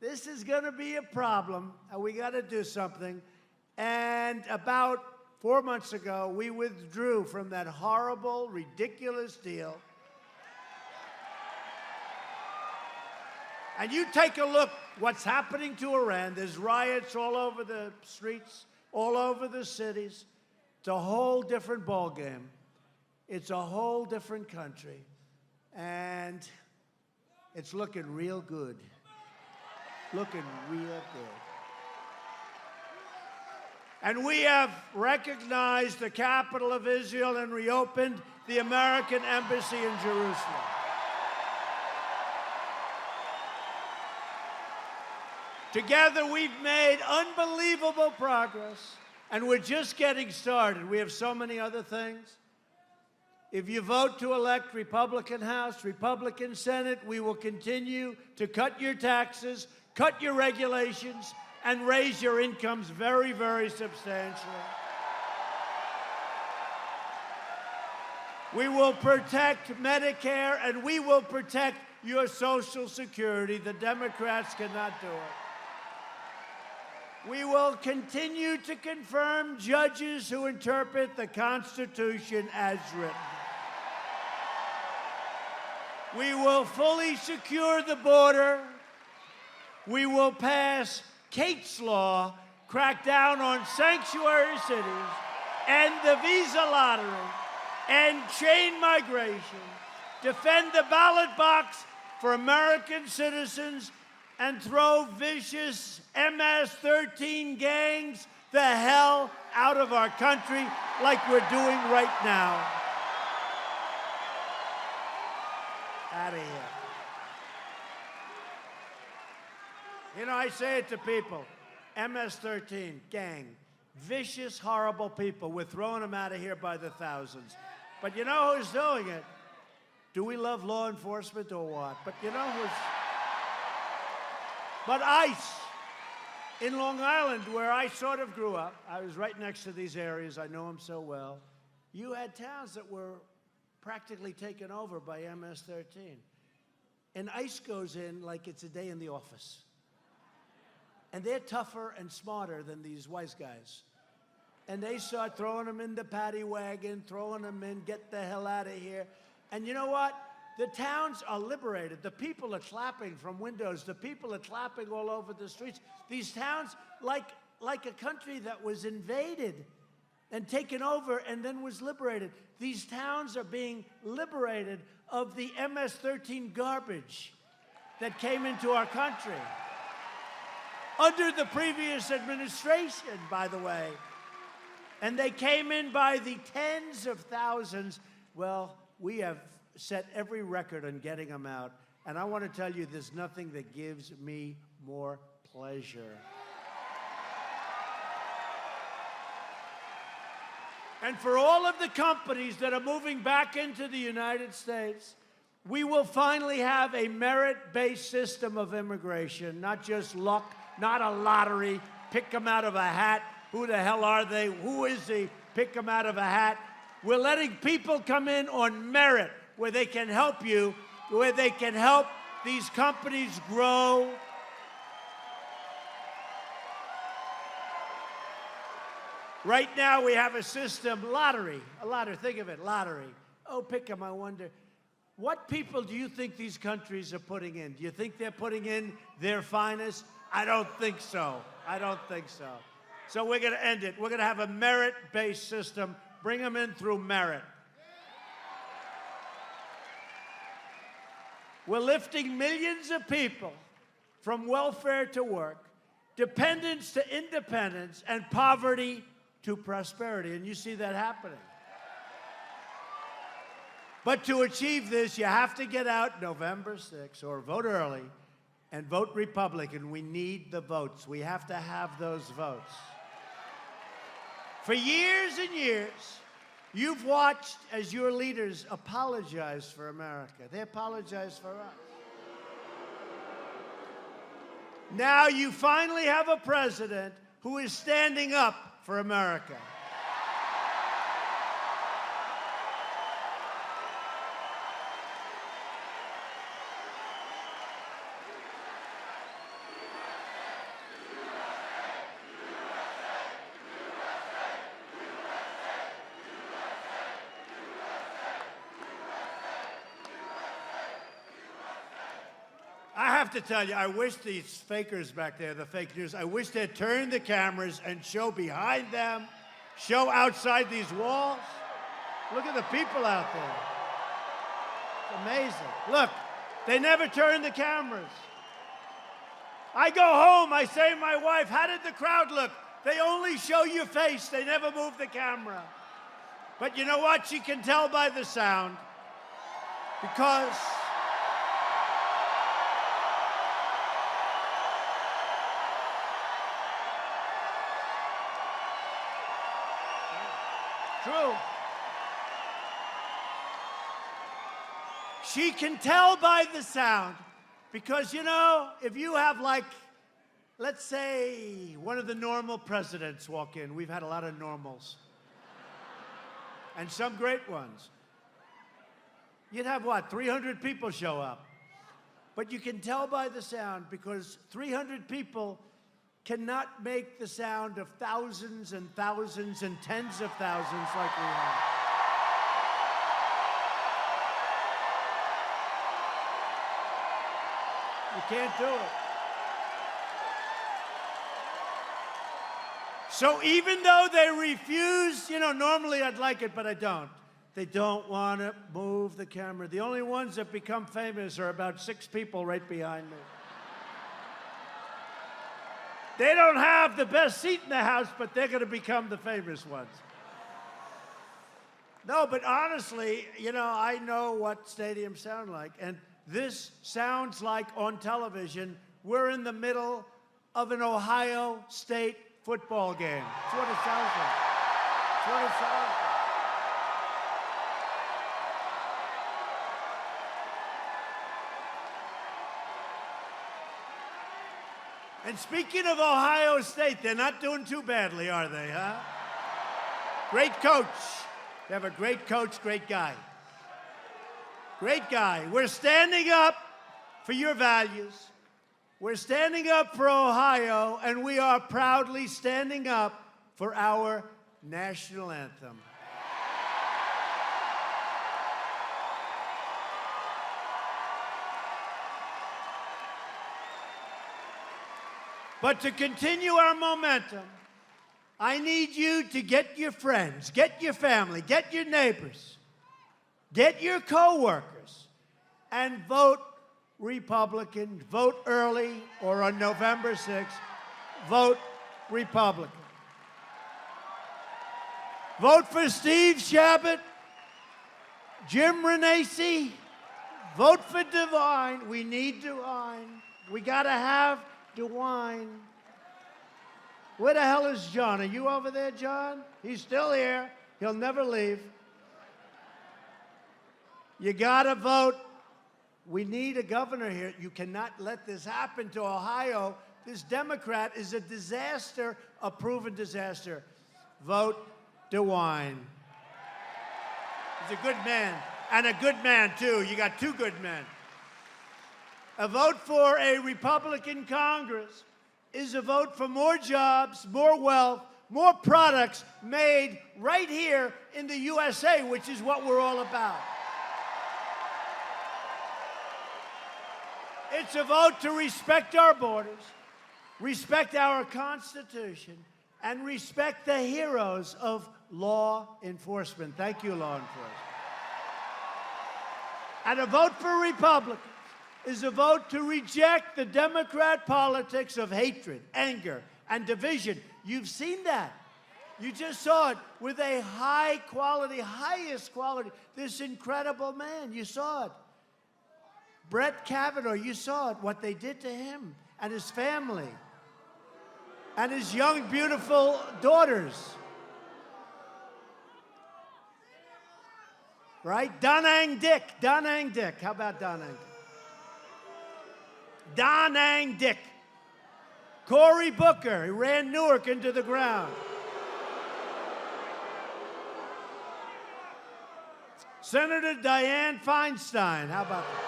this is going to be a problem, and we got to do something. And about 4 months ago, we withdrew from that horrible, ridiculous deal. And you take a look what's happening to Iran. There's riots all over the streets, all over the cities. It's a whole different ballgame. It's a whole different country. And it's looking real good. Looking real good. And we have recognized the capital of Israel and reopened the American embassy in Jerusalem. Together, we've made unbelievable progress, and we're just getting started. We have so many other things. If you vote to elect Republican House, Republican Senate, we will continue to cut your taxes, cut your regulations, and raise your incomes very, very substantially. We will protect Medicare, and we will protect your Social Security. The Democrats cannot do it. We will continue to confirm judges who interpret the Constitution as written. We will fully secure the border. We will pass Kate's Law, crack down on sanctuary cities, end the visa lottery, end chain migration, defend the ballot box for American citizens, and throw vicious MS-13 gangs the hell out of our country like we're doing right now. Out of here. You know, I say it to people, MS-13, gang, vicious, horrible people. We're throwing them out of here by the thousands. But you know who's doing it? Do we love law enforcement or what? But you know who's... But ICE in Long Island, where I sort of grew up, I was right next to these areas, I know them so well. You had towns that were practically taken over by MS-13. And ICE goes in like it's a day in the office. And they're tougher and smarter than these wise guys. And they start throwing them in the paddy wagon, throwing them in, get the hell out of here. And you know what? The towns are liberated. The people are clapping from windows. The people are clapping all over the streets. These towns, like a country that was invaded and taken over and then was liberated. These towns are being liberated of the MS-13 garbage that came into our country. Under the previous administration, by the way. And they came in by the tens of thousands. Well, we have set every record on getting them out. And I want to tell you, there's nothing that gives me more pleasure. And for all of the companies that are moving back into the United States, we will finally have a merit-based system of immigration, not just luck, not a lottery, pick them out of a hat. Who the hell are they? Who is he? Pick them out of a hat. We're letting people come in on merit, where they can help you, where they can help these companies grow. Right now we have a system, lottery, think of it, lottery. Oh, pick them, I wonder. What people do you think these countries are putting in? Do you think they're putting in their finest? I don't think so. I don't think so. So we're going to end it. We're going to have a merit-based system. Bring them in through merit. We're lifting millions of people from welfare to work, dependence to independence, and poverty to prosperity. And you see that happening. But to achieve this, you have to get out November 6th or vote early and vote Republican. We need the votes. We have to have those votes. For years and years, you've watched as your leaders apologize for America. They apologize for us. Now you finally have a president who is standing up for America. I have to tell you, I wish these fakers back there, the fake news, I wish they'd turn the cameras and show behind them, show outside these walls. Look at the people out there. It's amazing. Look, they never turn the cameras. I go home, I say to my wife, how did the crowd look? They only show your face. They never move the camera. But you know what? She can tell by the sound. Because true. She can tell by the sound. Because, you know, if you have, like, let's say one of the normal presidents walk in. We've had a lot of normals. And some great ones. You'd have, what, 300 people show up. But you can tell by the sound because 300 people cannot make the sound of thousands and thousands and tens of thousands like we have. You can't do it. So even though they refuse, you know, normally I'd like it, but I don't. They don't want to move the camera. The only ones that become famous are about 6 people right behind me. They don't have the best seat in the house, but they're going to become the famous ones. No, but honestly, you know, I know what stadiums sound like. And this sounds like on television, we're in the middle of an Ohio State football game. That's what it sounds like. That's what it sounds like. And speaking of Ohio State, they're not doing too badly, are they, huh? Great coach. They have a great coach, great guy. Great guy. We're standing up for your values. We're standing up for Ohio, and we are proudly standing up for our national anthem. But to continue our momentum, I need you to get your friends, get your family, get your neighbors, get your co-workers, and vote Republican. Vote early or on November 6th, vote Republican. Vote for Steve Chabot, Jim Renacci. Vote for DeWine. We need DeWine. We got to have DeWine. Where the hell is John? Are you over there, John? He's still here. He'll never leave. You got to vote. We need a governor here. You cannot let this happen to Ohio. This Democrat is a disaster, a proven disaster. Vote DeWine. He's a good man, and a good man, too. You got 2 good men. A vote for a Republican Congress is a vote for more jobs, more wealth, more products made right here in the USA, which is what we're all about. It's a vote to respect our borders, respect our Constitution, and respect the heroes of law enforcement. Thank you, law enforcement. And a vote for Republicans is a vote to reject the Democrat politics of hatred, anger, and division. You've seen that. You just saw it with a high quality, highest quality, this incredible man. You saw it. Brett Kavanaugh, you saw it, what they did to him and his family and his young, beautiful daughters. Right? Donang Dick. How about Donang Dick? Donang Dick. Cory Booker, he ran Newark into the ground. Senator Dianne Feinstein, how about that?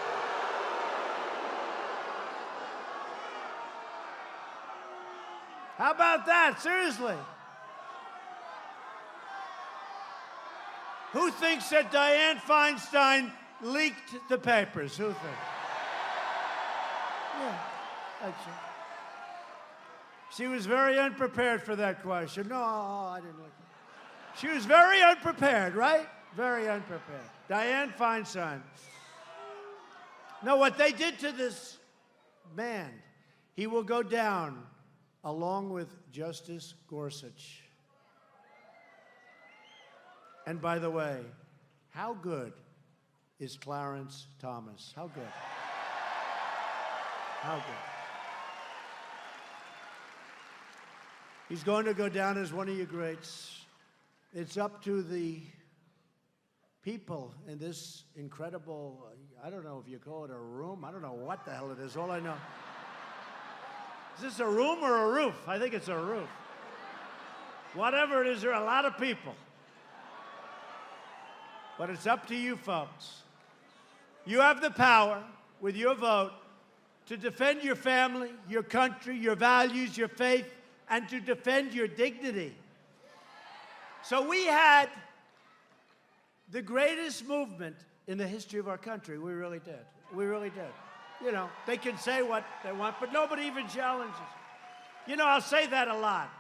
How about that? Seriously. Who thinks that Dianne Feinstein leaked the papers? Who thinks? Yeah, that's it. She was very unprepared for that question. No, I didn't look at it. She was very unprepared, right? Very unprepared. Dianne Feinstein. No, what they did to this man, he will go down along with Justice Gorsuch. And by the way, how good is Clarence Thomas? How good? How good? He's going to go down as one of your greats. It's up to the people in this incredible, I don't know if you call it a room. I don't know what the hell it is. All I know. Is this a room or a roof? I think it's a roof. Whatever it is, there are a lot of people. But it's up to you folks. You have the power, with your vote, to defend your family, your country, your values, your faith, and to defend your dignity. So we had the greatest movement in the history of our country. We really did. We really did. You know, they can say what they want, but nobody even challenges. You know, I'll say that a lot.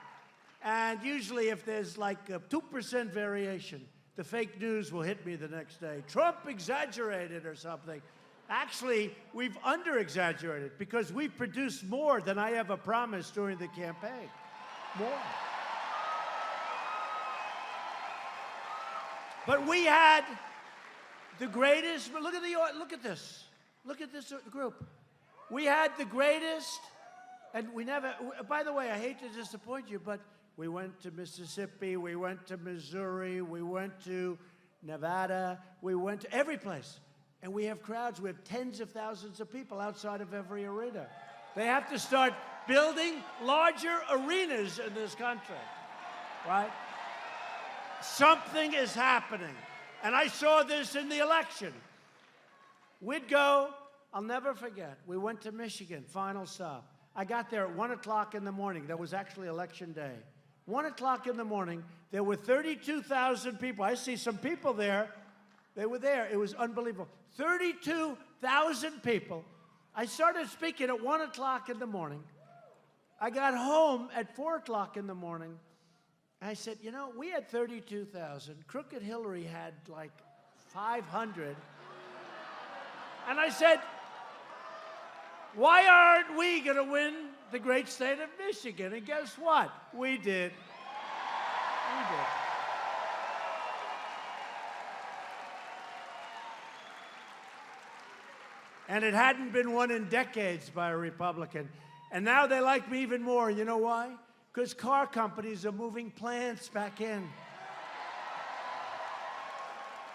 And usually if there's like a 2% variation, the fake news will hit me the next day. Trump exaggerated or something. Actually, we've under-exaggerated because we've produced more than I ever promised during the campaign. More. But we had the greatest, look at this. Look at this group. We had the greatest, and we never, by the way, I hate to disappoint you, but we went to Mississippi, we went to Missouri, we went to Nevada, we went to every place. And we have crowds, we have tens of thousands of people outside of every arena. They have to start building larger arenas in this country, right? Something is happening. And I saw this in the election. We'd go, I'll never forget, we went to Michigan, final stop. I got there at 1 o'clock in the morning. That was actually election day. 1 o'clock in the morning, there were 32,000 people. I see some people there. They were there. It was unbelievable. 32,000 people. I started speaking at 1 o'clock in the morning. I got home at 4 o'clock in the morning. I said, you know, we had 32,000. Crooked Hillary had like 500. And I said, why aren't we going to win the great state of Michigan? And guess what? We did. We did. And it hadn't been won in decades by a Republican. And now they like me even more. You know why? Because car companies are moving plants back in.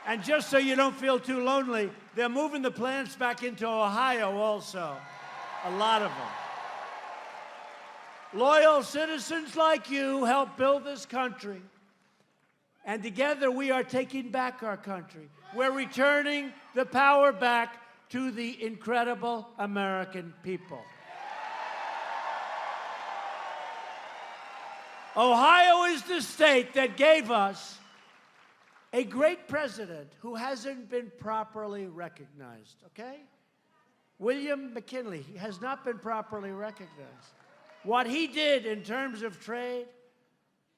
And just so you don't feel too lonely, they're moving the plants back into Ohio also. A lot of them. Loyal citizens like you help build this country. And together we are taking back our country. We're returning the power back to the incredible American people. Ohio is the state that gave us a great president who hasn't been properly recognized, okay? William McKinley has not been properly recognized. What he did in terms of trade,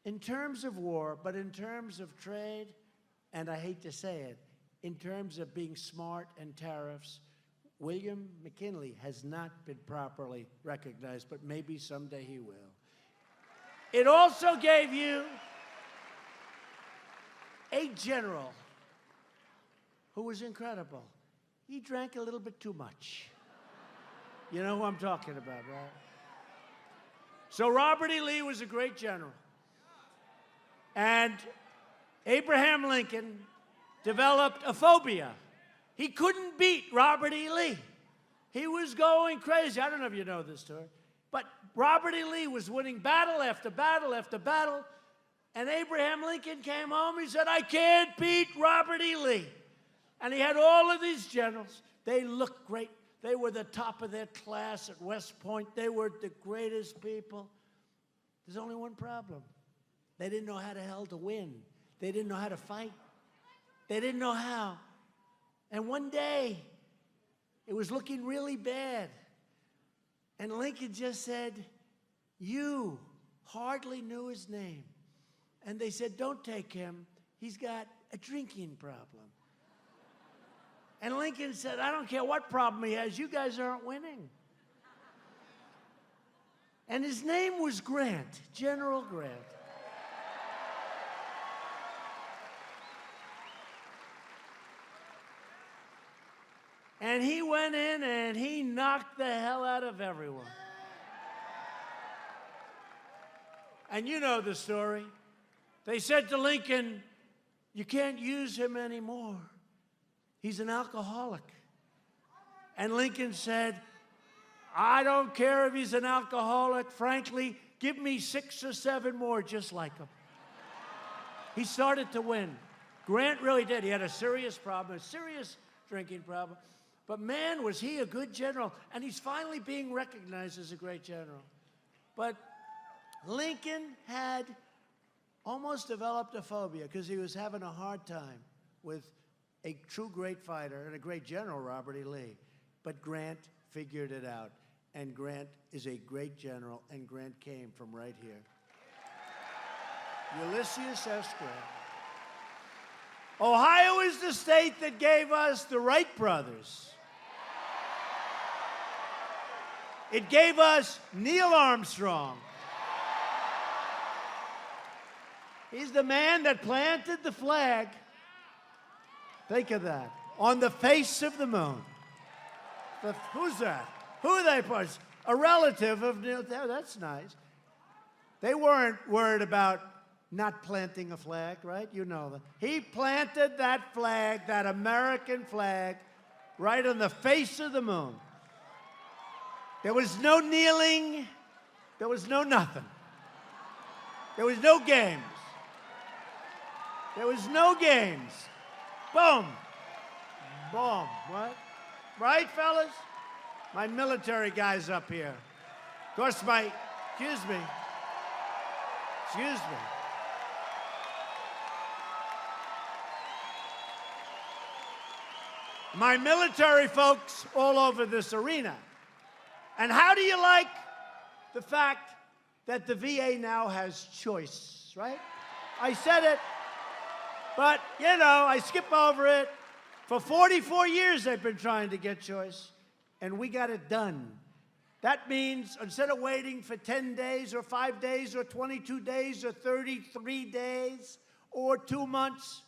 in terms of war, but in terms of trade, and I hate to say it, in terms of being smart and tariffs, William McKinley has not been properly recognized, but maybe someday he will. It also gave you a general who was incredible. He drank a little bit too much. You know who I'm talking about, right? So Robert E. Lee was a great general. And Abraham Lincoln developed a phobia. He couldn't beat Robert E. Lee. He was going crazy. I don't know if you know this story. But Robert E. Lee was winning battle after battle after battle. And Abraham Lincoln came home. He said, I can't beat Robert E. Lee. And he had all of these generals. They looked great. They were the top of their class at West Point. They were the greatest people. There's only one problem. They didn't know how the hell to win. They didn't know how to fight. They didn't know how. And one day, it was looking really bad. And Lincoln just said, you hardly knew his name. And they said, don't take him. He's got a drinking problem. And Lincoln said, I don't care what problem he has. You guys aren't winning. And his name was Grant, General Grant. And he went in and he knocked the hell out of everyone. And you know the story. They said to Lincoln, "You can't use him anymore. He's an alcoholic." And Lincoln said, "I don't care if he's an alcoholic. Frankly, give me 6 or 7 more just like him." He started to win. Grant really did. He had a serious problem, a serious drinking problem. But man, was he a good general. And he's finally being recognized as a great general. But Lincoln had almost developed a phobia because he was having a hard time with a true great fighter and a great general, Robert E. Lee. But Grant figured it out. And Grant is a great general, and Grant came from right here. Ulysses S. Grant. Ohio is the state that gave us the Wright brothers. It gave us Neil Armstrong. He's the man that planted the flag, think of that, on the face of the moon. Who's that? Who are they? A relative of Neil. That's nice. They weren't worried about not planting a flag, right? You know that. He planted that flag, that American flag, right on the face of the moon. There was no kneeling. There was no nothing. There was no games. There was no games. Boom. Boom. What? Right, fellas? My military guys up here. Of course, excuse me. My military folks all over this arena. And how do you like the fact that the VA now has choice, right? I said it, but, you know, I skip over it. For 44 years, they've been trying to get choice, and we got it done. That means instead of waiting for 10 days or 5 days or 22 days or 33 days or 2 months,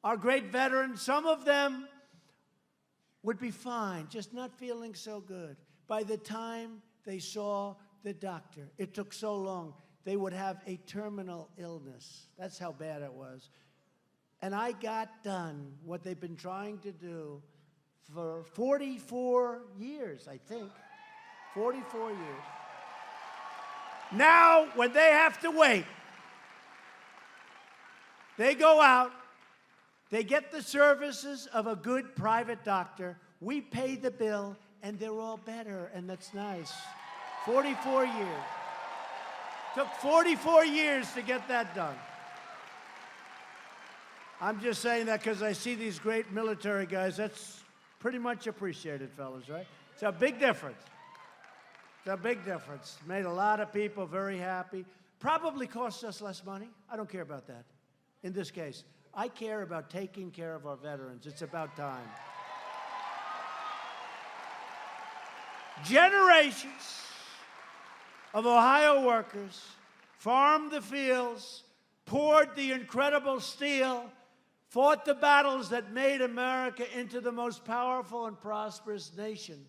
our great veterans, some of them would be fine, just not feeling so good. By the time they saw the doctor, it took so long, they would have a terminal illness. That's how bad it was. And I got done what they've been trying to do for 44 years, I think. 44 years. Now, when they have to wait, they go out, they get the services of a good private doctor, we pay the bill, and they're all better, and that's nice. 44 years. Took 44 years to get that done. I'm just saying that because I see these great military guys. That's pretty much appreciated, fellas, right? It's a big difference. It's a big difference. Made a lot of people very happy. Probably cost us less money. I don't care about that. In this case, I care about taking care of our veterans. It's about time. Generations of Ohio workers farmed the fields, poured the incredible steel, fought the battles that made America into the most powerful and prosperous nation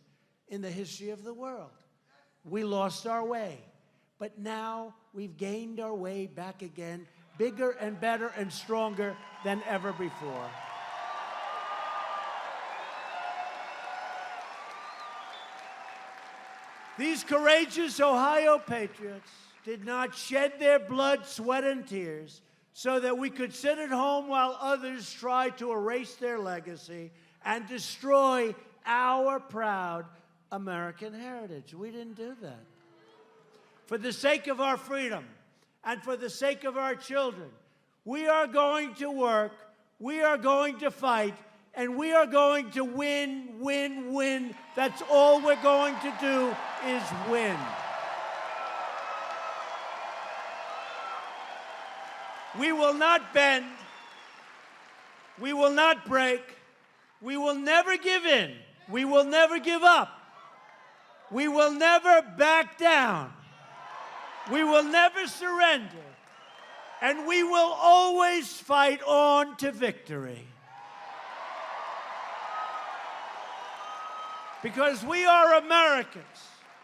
in the history of the world. We lost our way, but now we've gained our way back again, bigger and better and stronger than ever before. These courageous Ohio patriots did not shed their blood, sweat, and tears so that we could sit at home while others tried to erase their legacy and destroy our proud American heritage. We didn't do that. For the sake of our freedom and for the sake of our children, we are going to work, we are going to fight, and we are going to win, win, win. That's all we're going to do is win. We will not bend. We will not break. We will never give in. We will never give up. We will never back down. We will never surrender. And we will always fight on to victory. Because we are Americans,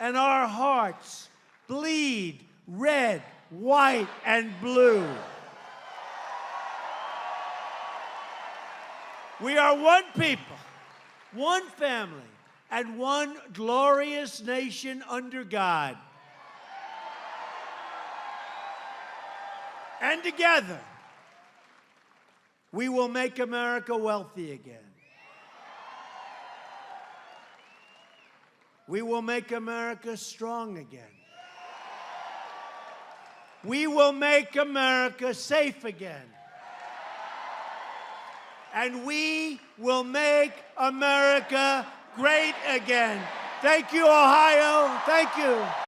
and our hearts bleed red, white, and blue. We are one people, one family, and one glorious nation under God. And together, we will make America wealthy again. We will make America strong again. We will make America safe again. And we will make America great again. Thank you, Ohio. Thank you.